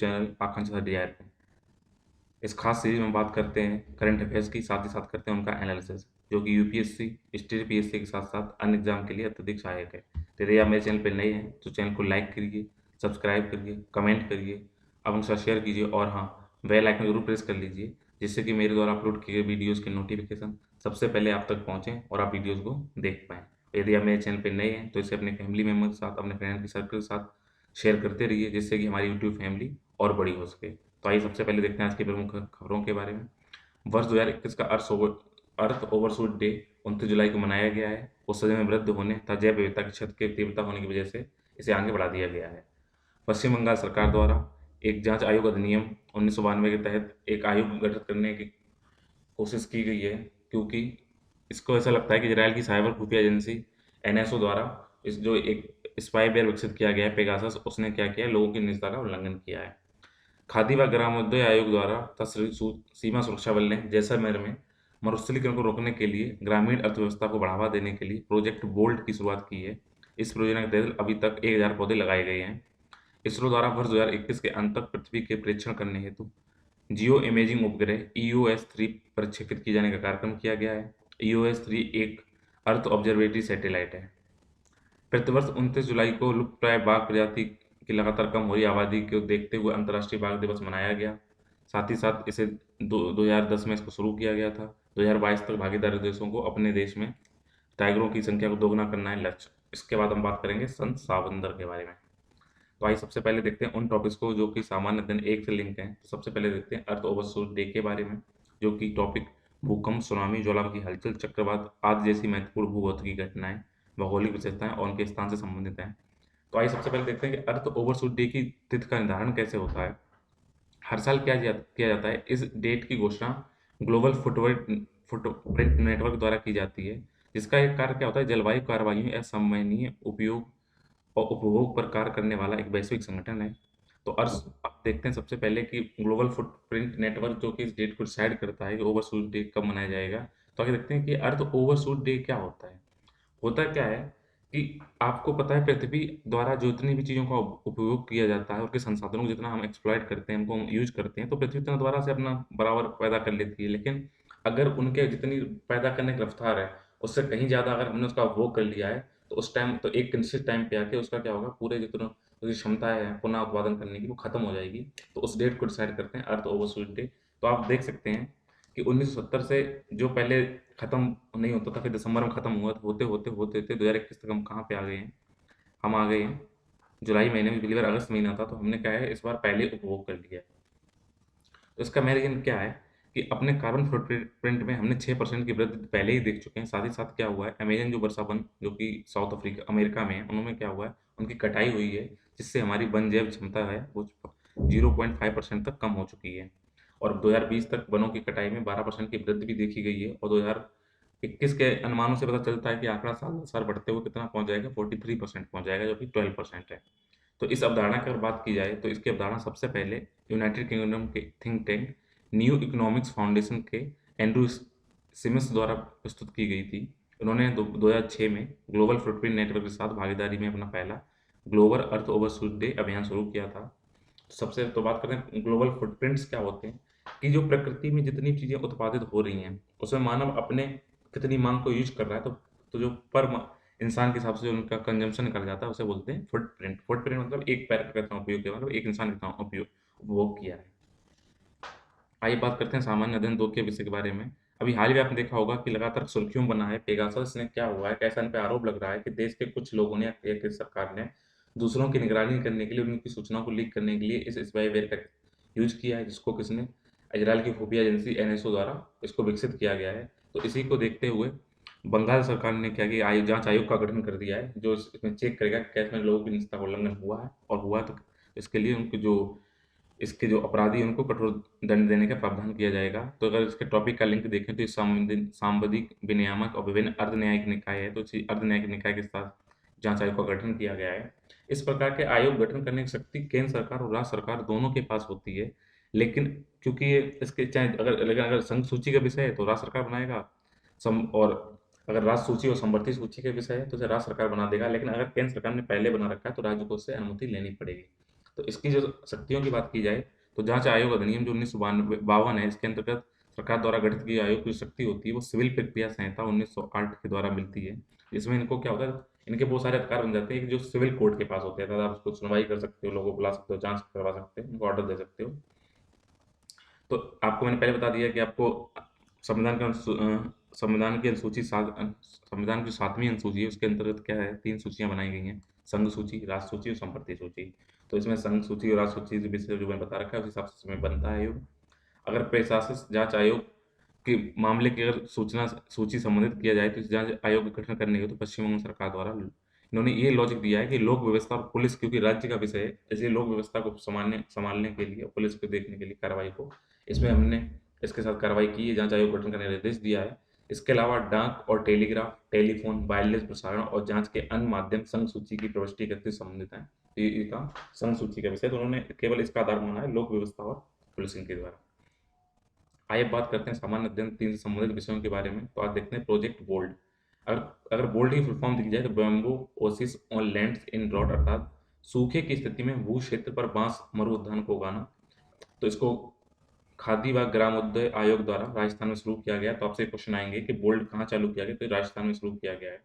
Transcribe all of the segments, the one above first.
Channel आकांक्षा DIR पे। इस खास सीरीज में बात करते हैं करंट अफेयर्स की, साथ ही साथ करते हैं उनका एनालिसिस, जो कि यूपीएससी, स्टेट पीएससी के साथ साथ अन्य एग्जाम के लिए अत्यधिक सहायक है। तो यदि आप मेरे चैनल पर नए हैं तो चैनल को लाइक करिए, सब्सक्राइब करिए, कमेंट करिए, अब उनके साथ शेयर कीजिए और हाँ, बेल आइकन जरूर प्रेस कर लीजिए, जिससे कि मेरे द्वारा अपलोड किए गए वीडियोज़ के नोटिफिकेशन सबसे पहले आप तक पहुँचें और आप वीडियोज़ को देख पाएँ। यदि आप मेरे चैनल पर नए हैं तो इसे अपने फैमिली मेम्बर के साथ, अपने फ्रेंड के सर्कल के साथ शेयर करते रहिए, जिससे कि हमारी यूट्यूब फैमिली और बड़ी हो सके। तो आइए सबसे पहले देखते हैं आज की प्रमुख खबरों के बारे में। वर्ष 2021 का अर्थ ओवरशूट डे 29 जुलाई को मनाया गया है। उस समय में वृद्ध होने तथा जैव विविधता की क्षति की तीव्रता होने की वजह से इसे आगे बढ़ा दिया गया है। पश्चिम बंगाल सरकार द्वारा एक जांच आयोग अधिनियम 1992 के तहत एक आयोग गठित करने की कोशिश की गई है, क्योंकि इसको ऐसा लगता है कि इजराइल की साइबर खुफिया एजेंसी NSO द्वारा इस जो एक स्पाईवेयर विकसित किया गया है पेगासस, उसने क्या किया है, लोगों की निजता का उल्लंघन किया है। खादी व ग्रामोद्योग आयोग द्वारा तथा सीमा सुरक्षा बल ने जैसलमेर में मरुस्थलीकरण को रोकने के लिए ग्रामीण अर्थव्यवस्था को बढ़ावा देने के लिए प्रोजेक्ट बोल्ट की शुरुआत की है। इस परियोजना के तहत अभी तक 1000 पौधे लगाए गए हैं। इसरो द्वारा वर्ष 2021 के अंत तक पृथ्वी के परीक्षण करने हेतु जियो इमेजिंग उपग्रह EOS-3 प्रक्षेपित किए जाने का कार्यक्रम किया गया है। EOS-3 एक अर्थ ऑब्जर्वेटरी सैटेलाइट है। प्रतिवर्ष 29 जुलाई को लुप्तप्राय बाघ प्रजाति की लगातार कम हो रही आबादी को देखते हुए अंतर्राष्ट्रीय बाघ दिवस मनाया गया। साथ ही साथ इसे 2010 में इसको शुरू किया गया था। 2022 तक भागीदारी देशों को अपने देश में टाइगरों की संख्या को दोगुना करना है लक्ष्य। इसके बाद हम बात करेंगे संत सावंदर के बारे में। तो आइए सबसे पहले देखते हैं उन टॉपिक्स को जो कि सामान्य अध्ययन 1 से लिंक हैं। तो सबसे पहले देखते हैं अर्थ ओवरशूट डे के बारे में, जो कि टॉपिक भूकंप, सुनामी, ज्वालामुखी हलचल, चक्रवात आदि जैसी महत्वपूर्ण भूभौतिकी घटनाएं, भौगोलिक विशेषताएं और उनके स्थान से संबंधित हैं। तो आइए सबसे पहले देखते हैं कि अर्थ ओवरशूट डे की तिथि का निर्धारण कैसे होता है। हर साल किया जाता है। इस डेट की घोषणा ग्लोबल फुटप्रिंट नेटवर्क द्वारा की जाती है, जिसका एक कार्य क्या होता है, जलवायु कार्रवाइयों या समन्वयनीय उपयोग और उपभोग पर कार्य करने वाला एक वैश्विक संगठन है। तो अर्थ अब देखते हैं सबसे पहले कि ग्लोबल फुटप्रिंट नेटवर्क जो कि इस डेट को डिसाइड करता है कि ओवरशूट डे कब मनाया जाएगा। तो आगे देखते हैं कि अर्थ ओवरशूट डे क्या होता है। होता क्या है कि आपको पता है पृथ्वी द्वारा जो जितनी भी चीज़ों का उपयोग किया जाता है, उनके संसाधनों को जितना हम एक्सप्लॉइट करते हैं, उनको हम यूज़ करते हैं, तो पृथ्वी उतना दोबारा से अपना बराबर पैदा कर लेती है। लेकिन अगर उनके जितनी पैदा करने की रफ्तार है, उससे कहीं ज़्यादा अगर हमने उसका उपभोग कर लिया है, तो उस टाइम तो एक निश्चित टाइम पे आके उसका क्या होगा, पूरे जितना उसकी क्षमता है पुनः उत्पादन करने की, वो खत्म हो जाएगी। तो उस डेट को डिसाइड करते हैं अर्थ ओवरशूट डे। तो आप देख सकते हैं कि 1970 से जो पहले खत्म नहीं होता था, फिर दिसंबर में खत्म हुआ, तो होते होते होते होते 2021 तक हम कहाँ पे आ गए हैं, हम आ गए हैं जुलाई महीने में। पिछली बार अगस्त महीना था, तो हमने क्या है इस बार पहले उपभोग कर लिया है। तो इसका मेन रीजन क्या है कि अपने कार्बन फुटप्रिंट में हमने 6% की वृद्धि पहले ही देख चुके हैं। साथ ही साथ क्या हुआ है, अमेजन जो वर्षावन जो कि साउथ अफ्रीका अमेरिका में है, उनमें क्या हुआ है, उनकी कटाई हुई है, जिससे हमारी वन जैव क्षमता है वो 0.5% तक कम हो चुकी है। और 2020 तक वनों की कटाई में 12% की वृद्धि भी देखी गई है। और 2021 के अनुमानों से पता चलता है कि आंकड़ा साल साल बढ़ते हुए कितना पहुंच जाएगा, 43% पहुंच जाएगा, जो कि 12% है। तो इस अवधारणा की अगर बात की जाए, तो इसकी अवधारणा सबसे पहले यूनाइटेड किंगडम के think tank new economics foundation के एंड्रू सिमिस द्वारा प्रस्तुत की गई थी। उन्होंने 2006 में ग्लोबल फुटप्रिंट नेटवर्क के साथ भागीदारी में अपना पहला ग्लोबल अर्थ ओवरशूट डे अभियान शुरू किया था। सबसे तो बात करते हैं ग्लोबल फुटप्रिंट्स क्या होते हैं, कि जो प्रकृति में जितनी चीज़ें उत्पादित हो रही हैं, उसमें मानव अपने कितनी मांग को यूज कर रहा है, तो जो पर इंसान के हिसाब से जो उनका कंजम्पशन निकल जाता है, उसे बोलते हैं फुटप्रिंट। फुटप्रिंट मतलब एक पैर का कितना उपयोग किया, मतलब एक इंसान कितना उपयोग उपभोग किया है। आइए बात करते हैं सामान्य अध्ययन 2 के विषय के बारे में। अभी हाल ही में आपने देखा होगा कि लगातार सुर्खियों में बना है पेगासस ने। क्या हुआ है, कैसा इन पे आरोप लग रहा है कि देश के कुछ लोगों ने या किसी सरकार ने दूसरों की निगरानी करने के लिए, उनकी सूचनाओं को लीक करने के लिए इस स्पाईवेयर का यूज किया है, जिसको किसने, इजराइल की खुफिया एजेंसी NSO द्वारा इसको विकसित किया गया है। तो इसी को देखते हुए बंगाल सरकार ने क्या किया, जांच आयोग का गठन कर दिया है, जो इसमें चेक करेगा कि क्या इसमें लोगों की निजता का उल्लंघन हुआ है, और हुआ तो इसके लिए उनके जो इसके जो अपराधी हैं, उनको कठोर दंड देने का प्रावधान किया जाएगा। तो अगर इसके टॉपिक का लिंक देखें तो इस सांविधिक विनियामक और विभिन्न अर्धन्यायिक निकाय है, तो इसी अर्धन्यायिक निकाय के साथ जांच आयोग का गठन किया गया है। इस प्रकार के आयोग गठन करने की शक्ति केंद्र सरकार और राज्य सरकार दोनों के पास होती है। लेकिन क्योंकि ये इसके चाहे अगर लेकिन अगर संघ सूची का विषय है तो राज्य सरकार बनाएगा, सम और अगर राज्य सूची और समवर्ती सूची के विषय है तो उसे राज्य सरकार बना देगा। लेकिन अगर केंद्र सरकार ने पहले बना रखा है तो राज्य को उससे अनुमति लेनी पड़ेगी। तो इसकी जो शक्तियों की बात की जाए तो जांच आयोग अधिनियम जो 1952 है, इसके अंतर्गत सरकार द्वारा गठित की आयोग की शक्ति होती है वो सिविल प्रक्रिया संहिता 1908 के द्वारा मिलती है। इसमें इनको क्या होता है, इनके बहुत सारे अधिकार बन जाते हैं कि जो सिविल कोर्ट के पास होते हैं, अर्थात आप उसको सुनवाई कर सकते हो, लोगों को बुला सकते हो, जांच करवा सकते हो, उनको ऑर्डर दे सकते हो। तो आपको मैंने पहले बता दिया कि आपको संविधान की अनुसूची संविधान की 7वीं अनुसूची है, उसके अंतर्गत क्या है, 3 सूचियाँ बनाई गई हैं, संघ सूची, राष्ट्र सूची और संपत्ति सूची। तो इसमें संघ सूची और राष्ट्र सूची के विषय जो मैंने बता रखा है उस हिसाब से इसमें बनता है आयोग। अगर प्रशासनिक जांच आयोग के मामले की अगर सूचना सूची संबंधित किया जाए तो इस जांच आयोग का गठन करने के तो पश्चिम बंगाल सरकार द्वारा इन्होंने ये लॉजिक दिया है कि लोक व्यवस्था और पुलिस क्योंकि राज्य का विषय है, इसलिए लोक व्यवस्था को संभालने के लिए, पुलिस को देखने के लिए कार्रवाई को, इसमें हमने इसके साथ कार्रवाई की है, जांच आयोग गठन करने का निर्देश दिया है। इसके अलावा डाक और टेलीग्राफ, टेलीफोन, वायरलेस प्रसारण और जांच के अन्य माध्यम संघ सूची की प्रविष्टि करके संबंधित है। ये काम संघ सूची का विषय, तो उन्होंने केवल इसका आधार माना है लोक व्यवस्था और पुलिसिंग के द्वारा। आइए बात करते हैं सामान्य अध्ययन 3 से संबंधित विषयों के बारे में। तो आज देखते हैं प्रोजेक्ट बोल्ड। अगर अगर बोल्ड की फुल फॉर्म देखी जाए तो bamboo oasis on lands in drought, अर्थात सूखे की स्थिति में भू क्षेत्र पर बांस मरु उद्यान को उगाना। तो इसको खादी व ग्रामोदय आयोग द्वारा राजस्थान में शुरू किया गया। तो आपसे क्वेश्चन आएंगे कि बोल्ड कहाँ चालू किया गया, तो राजस्थान में शुरू किया गया है।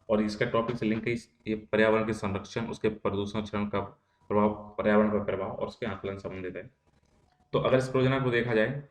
और इसका टॉपिक से लिंक है ये पर्यावरण के संरक्षण, उसके प्रदूषण क्षरण का प्रभाव, पर्यावरण पर प्रभाव और उसके आकलन संबंधित है। तो अगर इस परियोजना को देखा जाए,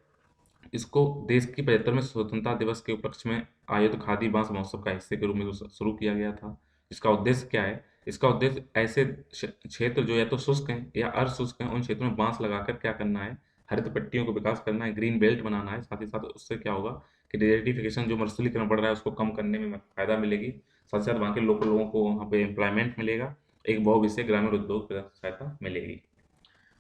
इसको देश की 75वें स्वतंत्रता दिवस के उपलक्ष्य में आयोजित खादी बांस महोत्सव का हिस्से के रूप में शुरू किया गया था। इसका उद्देश्य क्या है? इसका उद्देश्य ऐसे क्षेत्र जो या तो शुष्क हैं या अर्ध शुष्क हैं, उन क्षेत्रों में बांस लगाकर क्या करना है, हरित पट्टियों को विकास करना है, ग्रीन बेल्ट बनाना है। साथ ही साथ उससे क्या होगा कि डेजर्टिफिकेशन जो मरुस्थलीकरण बढ़ रहा है उसको कम करने में फायदा मिलेगी। साथ ही साथ वहाँ के लोकल लोगों को वहाँ पे एम्प्लॉयमेंट मिलेगा, एक बहुविषयक ग्रामीण उद्योग सहायता मिलेगी।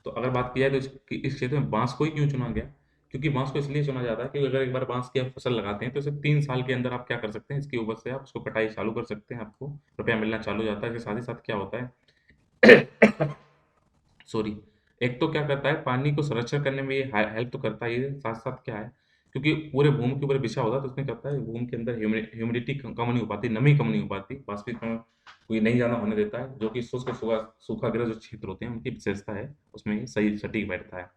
तो अगर बात की जाए तो इस क्षेत्र में बांस को ही क्यों चुना गया? क्योंकि बांस को इसलिए चुना जाता है कि अगर एक बार बांस की आप फसल लगाते हैं तो इसे 3 साल के अंदर आप क्या कर सकते हैं, इसकी उपज से आप उसको कटाई चालू कर सकते हैं, आपको रुपया मिलना चालू हो जाता है। इसके साथ ही साथ क्या होता है सॉरी, एक तो क्या करता है, पानी को संरक्षण करने में ये हेल्प तो करता ही है, साथ साथ क्या है, क्योंकि पूरे भूमि के ऊपर बिछा होता है तो उसमें करता है भूमि के अंदर ह्यूमिडिटी कम नहीं हो पाती, नमी कम नहीं हो पाती, बाष्पीकरण कोई नहीं ज़्यादा होने देता है, जो कि शुष्क सूखा सूखाग्रस्त जो क्षेत्र होते हैं उनकी विशेषता है, उसमें ये सही सटीक बैठता है।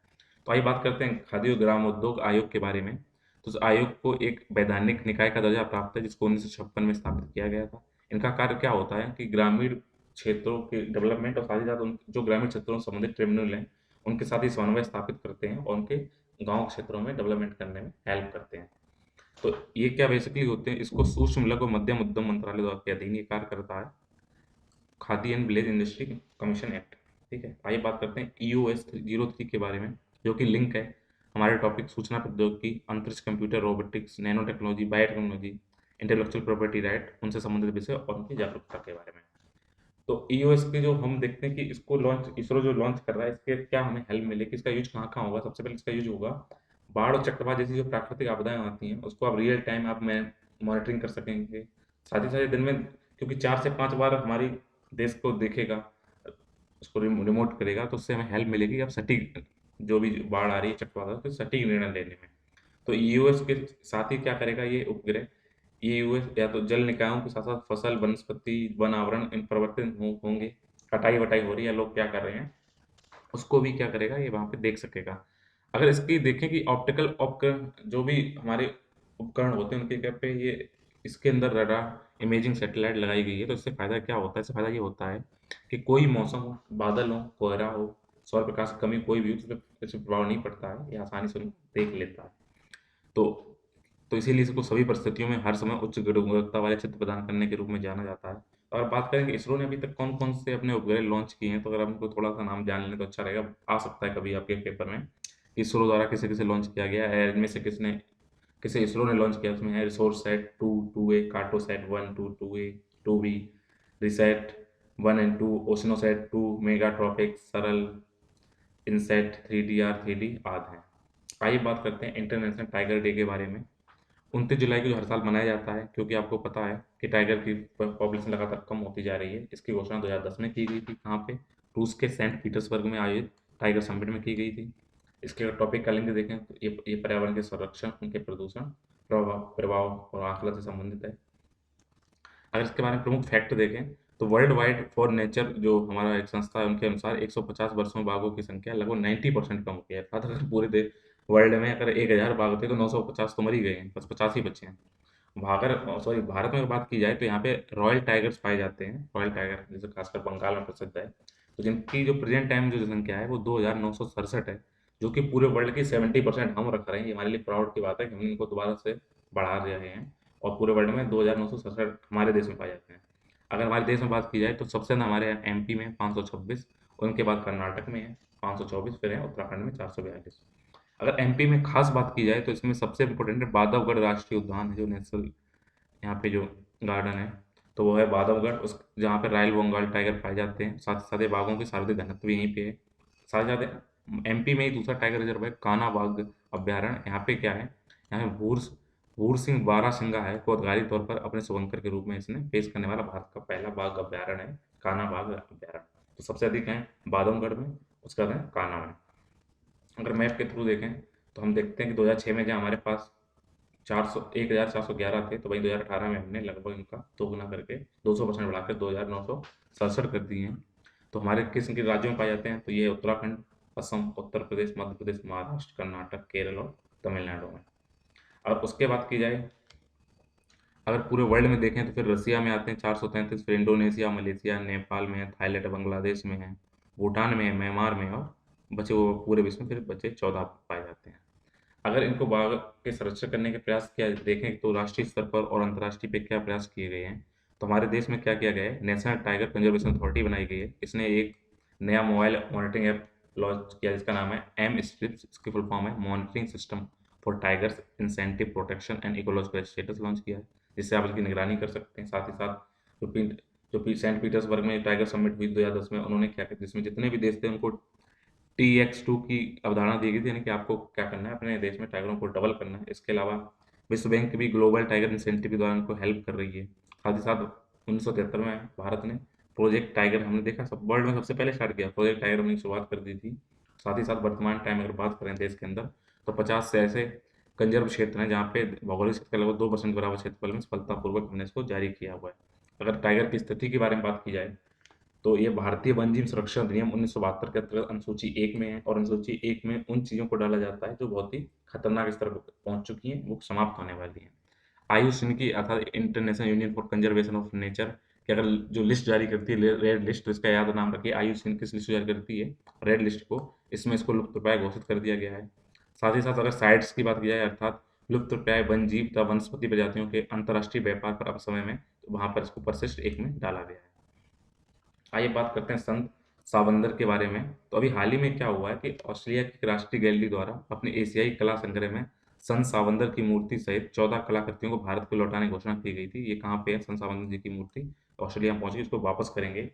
तो आइए बात करते हैं खादी और ग्राम उद्योग आयोग के बारे में। तो उस आयोग को एक वैधानिक निकाय का दर्जा प्राप्त है जिसको 1956 में स्थापित किया गया था। इनका कार्य क्या होता है कि ग्रामीण क्षेत्रों के डेवलपमेंट और साथ ही साथ उन जो ग्रामीण क्षेत्रों से संबंधित ट्रिब्यूनल हैं उनके साथ ही समन्वय स्थापित करते हैं और उनके गांव क्षेत्रों में डेवलपमेंट करने में हेल्प करते हैं। तो ये क्या बेसिकली होते हैं, इसको सूक्ष्म लघु और मध्यम उद्यम मंत्रालय द्वारा के अधीन ये कार्य करता है, khadi and village industry commission act. ठीक है, आइए बात करते हैं EOS-03 के बारे में, जो कि लिंक है हमारे टॉपिक सूचना प्रौद्योगिकी, अंतरिक्ष, computer, robotics, nano technology, biotechnology, intellectual property right, उनसे संबंधित विषय और उनकी जागरूकता के बारे में। तो ईओएस के जो हम देखते हैं कि इसको लॉन्च, इसरो जो लॉन्च कर रहा है, इसके क्या हमें हेल्प मिलेगी, इसका यूज कहाँ कहाँ होगा? सबसे पहले इसका यूज होगा बाढ़ और चक्रवात जैसी जो प्राकृतिक आपदाएं आती हैं उसको आप रियल टाइम आप में मॉनिटरिंग कर सकेंगे। साथ ही साथ दिन में क्योंकि 4 से 5 बार हमारी देश को देखेगा, उसको रिमोट करेगा, तो उससे हमें हेल्प मिलेगी अब सटीक जो भी बाढ़ आ रही है, चक्रवात आ रहा है, तो सटीक निर्णय लेने में। तो ईओएस के साथ ही क्या करेगा ये उपग्रह, ये यूएस या तो जल निकायों के साथ साथ फसल, वनस्पति, वन आवरण इन परिवर्तन होंगे, कटाई वटाई हो रही है, लोग क्या कर रहे हैं, उसको भी क्या करेगा ये वहाँ पे देख सकेगा। अगर इसकी देखें कि ऑप्टिकल उपकरण जो भी हमारे उपकरण होते हैं उनके क्या पे ये इसके अंदर रडार इमेजिंग सैटेलाइट लगाई गई है, तो इससे फ़ायदा क्या होता है? इससे फ़ायदा ये होता है कि कोई मौसम हो, बादल हो, कोहरा हो, सौर प्रकाश की कमी कोई भी हो, तो इससे प्रभाव नहीं पड़ता है, ये आसानी से देख लेता है। तो इसीलिए इसको सभी परिस्थितियों में हर समय उच्च गुणवत्ता वाले चित्र प्रदान करने के रूप में जाना जाता है। और बात करें कि इसरो ने अभी तक कौन-कौन से अपने उपग्रह लॉन्च किए हैं, तो अगर आप उनको थोड़ा-सा नाम जान लें तो अच्छा रहेगा। आ सकता है कभी आपके पेपर में, इसरो द्वारा किसे-किसे लॉन्च किया गया है, इनमें से किसे इसरो ने लॉन्च किया, उसमें है Resourcesat 2, 2A, Cartosat 1, 2, 2A, 2B, RISAT 1 and 2, Oceansat 2, Megha Tropiques, SARAL, INSAT, 3DR, 3D आदि हैं। आइए बात करते हैं इंटरनेशनल टाइगर डे के बारे में। 29 जुलाई को जो हर साल मनाया जाता है, क्योंकि आपको पता है कि टाइगर की पॉपुलेशन लगातार कम होती जा रही है। इसकी घोषणा 2010 में की गई थी, कहाँ पे? रूस के सेंट पीटर्सबर्ग में आयोजित टाइगर समिट में की गई थी। इसके अगर टॉपिक का लिंक देखें तो ये पर्यावरण के संरक्षण, उनके प्रदूषण, प्रभाव प्रभाव और आकलन से संबंधित है। अगर इसके बारे में प्रमुख फैक्ट देखें तो वर्ल्ड वाइड फॉर नेचर जो हमारा एक संस्था है, उनके अनुसार 150 वर्षों में बाघों की संख्या लगभग 90% कम हो गई है। अर्थात अगर पूरे देश वर्ल्ड में अगर 1000 बाघ थे तो 950 तो मर ही गए हैं, बस 50 ही बचे हैं। भागर सॉरी भारत में अगर बात की जाए तो यहाँ पे रॉयल टाइगर्स पाए जाते हैं, रॉयल टाइगर जैसे खासकर बंगाल में प्रसिद्ध है। तो जिनकी जो प्रेजेंट टाइम जो जनसंख्या है वो 2967 है, जो कि पूरे वर्ल्ड की 70% हम रख रहे हैं। ये हमारे लिए प्राउड की बात है कि हम इनको दोबारा से बढ़ा रहे हैं, और पूरे वर्ल्ड में 2967 हमारे देश में पाए जाते हैं। अगर हमारे देश में बात की जाए तो सबसे ज़्यादा हमारे यहाँ एमपी में 526, उनके बाद कर्नाटक में है 524, फिर है उत्तराखंड में 442। अगर एमपी में खास बात की जाए तो इसमें सबसे इम्पोर्टेंट है बांधवगढ़ राष्ट्रीय उद्यान है, जो नेशनल यहाँ पे जो गार्डन है, तो वो है बांधवगढ़, उस जहाँ पे रॉयल बंगाल टाइगर पाए जाते हैं। साथ ही साथ ये बाघों की सर्वाधिक घनत्व भी यहीं पे है। साथ ही साथ एमपी में ही दूसरा टाइगर रिजर्व है कान्हा बाघ अभ्यारण्य। यहाँ पे क्या है, यहाँ पे भूर सिंह बारहसिंगा है को आधिकारिक तौर पर अपने शुभंकर के रूप में इसने पेश करने वाला भारत का पहला बाघ अभ्यारण्य है, कान्हा बाघ अभ्यारण्य। तो सबसे अधिक है बांधवगढ़ में, उसके बाद है कान्हा में। अगर मैप के थ्रू देखें तो हम देखते हैं कि 2006 में जहाँ हमारे पास 1411 थे, तो वहीं 2018 में हमने लगभग इनका दोगुना करके 200% बढ़ाकर 2967 कर दिए हैं। तो हमारे किस किन राज्यों में पाए जाते हैं, तो ये है उत्तराखंड, असम, उत्तर प्रदेश, मध्य प्रदेश, महाराष्ट्र, कर्नाटक, केरल और तमिलनाडु में। और उसके बात की जाए, अगर पूरे वर्ल्ड में देखें तो फिर रसिया में आते हैं 433, फिर इंडोनेशिया, मलेशिया, नेपाल में है, थाईलैंड, बांग्लादेश में है, भूटान में है, म्यांमार में है, और बचे वो पूरे विश्व में फिर बचे 14 पाए जाते हैं। अगर इनको बाघ के संरक्षण करने के प्रयास किया देखें तो राष्ट्रीय स्तर पर और अंतर्राष्ट्रीय पे क्या प्रयास किए गए हैं, तो हमारे देश में क्या किया गया है, नेशनल टाइगर कंजर्वेशन अथॉरिटी बनाई गई है। इसने एक नया मोबाइल मॉनिटरिंग ऐप लॉन्च किया जिसका नाम है एम स्ट्रिप्स, इसकी फुल फॉर्म है monitoring system for tigers incentive protection and ecological status, launch किया है, जिससे आप इसकी निगरानी कर सकते हैं। साथ ही साथ सेंट पीटर्सबर्ग में टाइगर समिट हुई 2010 में, उन्होंने क्या किया, जिसमें जितने भी देश थे उनको TX2 की अवधारणा दी गई थी, यानी कि आपको क्या करना है, अपने देश में टाइगरों को डबल करना है। इसके अलावा विश्व बैंक भी ग्लोबल टाइगर इंसेंटिव के द्वारा उनको हेल्प कर रही है। साथ ही साथ 1973 में भारत ने प्रोजेक्ट टाइगर, हमने देखा सब वर्ल्ड में सबसे पहले स्टार्ट किया, प्रोजेक्ट टाइगर हमने शुरुआत कर दी थी। साथ ही साथ वर्तमान टाइम अगर बात करें देश के अंदर, तो 50 से ऐसे कंजर्व क्षेत्र हैं जहाँ पे भौगोलिक क्षेत्र के लगभग 2% बराबर क्षेत्रफल में सफलतापूर्वक हमने इसको जारी किया हुआ है। अगर टाइगर की स्थिति के बारे में बात की जाए तो ये भारतीय वन्यजीव संरक्षण अधिनियम 1972 के अंतर्गत अनुसूची 1 में है, और अनुसूची 1 में उन चीज़ों को डाला जाता है जो बहुत ही खतरनाक स्तर पर पहुंच चुकी हैं, वो समाप्त होने वाली हैं। आयुषन की अर्थात international union for conservation of nature की अगर जो लिस्ट जारी करती है रेड लिस्ट, तो इसका याद नाम रखिए, आयुषन किस लिस्ट जारी करती है, रेड लिस्ट को, इसमें इसको लुप्तप्राय घोषित कर दिया गया है। साथ ही साथ अगर साइट्स की बात की जाए, अर्थात लुप्तप्राय वन जीव तथा वनस्पति प्रजातियों के अंतर्राष्ट्रीय व्यापार पर अब समय में, तो वहां पर इसको परिशिष्ट 1 में डाला गया है। आइए बात करते हैं संत सावंदर के बारे में। तो अभी हाल ही में क्या हुआ है कि ऑस्ट्रेलिया की राष्ट्रीय गैलरी द्वारा अपने एशियाई कला संग्रह में संत सावंदर की मूर्ति सहित 14 कलाकृतियों को भारत को लौटाने की घोषणा की गई थी। ये कहाँ पे है, संत सावंदर जी की मूर्ति ऑस्ट्रेलिया में पहुंची, इसको वापस करेंगे।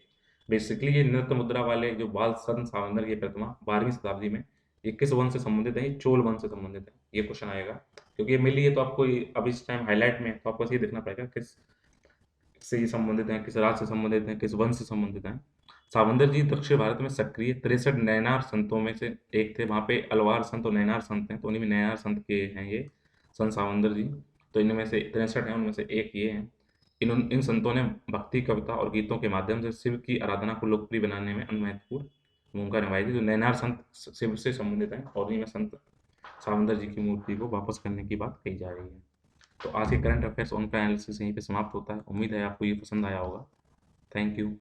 बेसिकली ये नृत्य मुद्रा वाले जो बाल संत सावंदर की प्रतिमा 12वीं शताब्दी में ये किस वंश से संबंधित है, ये चोल वंश से संबंधित है, ये क्वेश्चन आएगा। क्योंकि ये मिली है तो आपको अब इस टाइम हाईलाइट में है, तो आपको ये देखना पड़ेगा किस से ये संबंधित हैं, किस राज्य से संबंधित हैं, किस वंश से संबंधित हैं। सावंतर जी दक्षिण भारत में सक्रिय 63 नयनार संतों में से एक थे। वहाँ पे अलवार संत और नयनार संत हैं, तो उन्हीं में नयनार संत के हैं ये संत सावंतर जी। तो इनमें से 63 हैं, उनमें से एक ये हैं। इन संतों ने भक्ति, कविता और गीतों के माध्यम से शिव की आराधना को लोकप्रिय बनाने में महत्वपूर्ण भूमिका निभाई थी। जो नयनार संत शिव से संबंधित हैं, और उन्हीं में संत सावंतर जी की मूर्ति को वापस करने की बात कही जा रही है। तो आज के करंट अफेयर्स उनका एनालिसिस यहीं पे समाप्त होता है। उम्मीद है आपको ये पसंद आया होगा। Thank you.